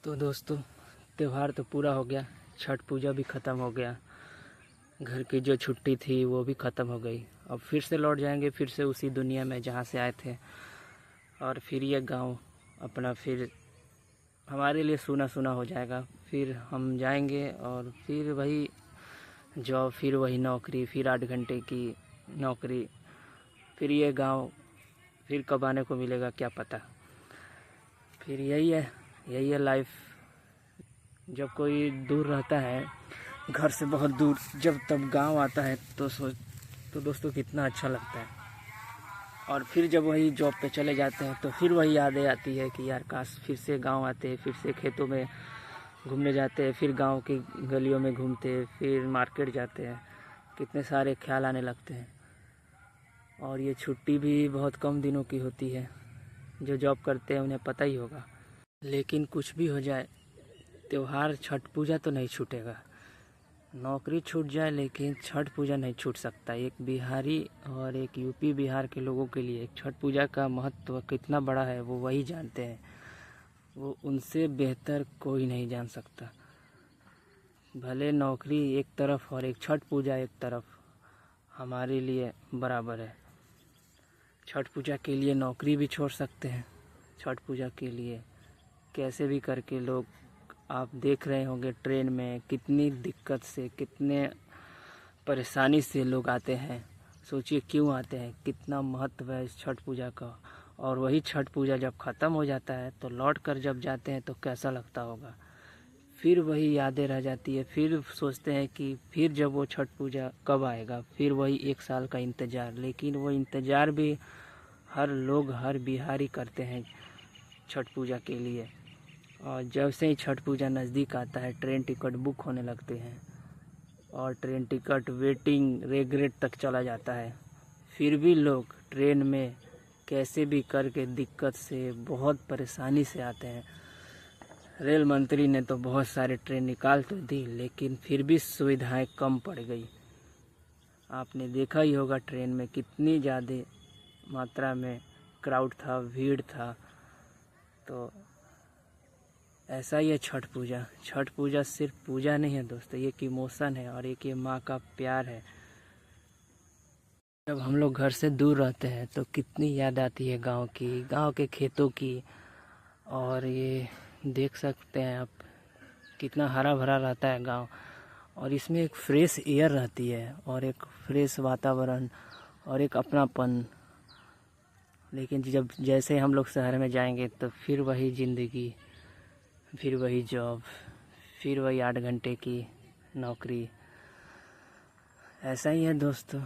तो दोस्तों, त्यौहार तो पूरा हो गया, छठ पूजा भी ख़त्म हो गया, घर की जो छुट्टी थी वो भी ख़त्म हो गई। अब फिर से लौट जाएंगे फिर से उसी दुनिया में जहाँ से आए थे। और फिर ये गांव अपना फिर हमारे लिए सूना सूना हो जाएगा। फिर हम जाएंगे और फिर वही जॉब, फिर वही नौकरी, फिर 8 घंटे की नौकरी, फिर ये गांव फिर कब आने को मिलेगा क्या पता। फिर यही है लाइफ। जब कोई दूर रहता है घर से बहुत दूर, जब तब गांव आता है तो दोस्तों कितना अच्छा लगता है। और फिर जब वही जॉब पे चले जाते हैं तो फिर वही यादें आती है कि यार काश फिर से गांव आते, फिर से खेतों में घूमने जाते, फिर गांव की गलियों में घूमते, फिर मार्केट जाते हैं। कितने सारे ख्याल आने लगते हैं। और ये छुट्टी भी बहुत कम दिनों की होती है। जो जॉब करते हैं उन्हें पता ही होगा। लेकिन कुछ भी हो जाए, त्यौहार छठ पूजा तो नहीं छूटेगा। नौकरी छूट जाए लेकिन छठ पूजा नहीं छूट सकता। एक बिहारी और एक यूपी बिहार के लोगों के लिए छठ पूजा का महत्व कितना बड़ा है वो वही जानते हैं। वो उनसे बेहतर कोई नहीं जान सकता। भले नौकरी एक तरफ और एक छठ पूजा एक तरफ, हमारे लिए बराबर है। छठ पूजा के लिए नौकरी भी छोड़ सकते हैं। छठ पूजा के लिए कैसे भी करके लोग, आप देख रहे होंगे ट्रेन में कितनी दिक्कत से, कितने परेशानी से लोग आते हैं। सोचिए क्यों आते हैं, कितना महत्व है इस छठ पूजा का। और वही छठ पूजा जब ख़त्म हो जाता है तो लौट कर जब जाते हैं तो कैसा लगता होगा। फिर वही यादें रह जाती है। फिर सोचते हैं कि फिर जब वो छठ पूजा कब आएगा, फिर वही 1 साल का इंतज़ार। लेकिन वो इंतज़ार भी हर लोग, हर बिहारी करते हैं छठ पूजा के लिए। और जब से ही छठ पूजा नज़दीक आता है ट्रेन टिकट बुक होने लगते हैं और ट्रेन टिकट वेटिंग रेगरेट तक चला जाता है। फिर भी लोग ट्रेन में कैसे भी करके दिक्कत से, बहुत परेशानी से आते हैं। रेल मंत्री ने तो बहुत सारे ट्रेन निकाल तो दी लेकिन फिर भी सुविधाएं कम पड़ गई। आपने देखा ही होगा ट्रेन में कितनी ज़्यादा मात्रा में क्राउड था, भीड़ था। तो ऐसा ही है छठ पूजा। छठ पूजा सिर्फ पूजा नहीं है दोस्तों, ये एक इमोशन है और एक ये माँ का प्यार है। जब हम लोग घर से दूर रहते हैं तो कितनी याद आती है गांव की, गांव के खेतों की। और ये देख सकते हैं आप कितना हरा भरा रहता है गांव। और इसमें एक फ्रेश एयर रहती है और एक फ्रेश वातावरण और एक अपनापन। लेकिन जब जैसे हम लोग शहर में जाएंगे तो फिर वही ज़िंदगी, फिर वही जॉब, फिर वही 8 घंटे की नौकरी। ऐसा ही है दोस्तों।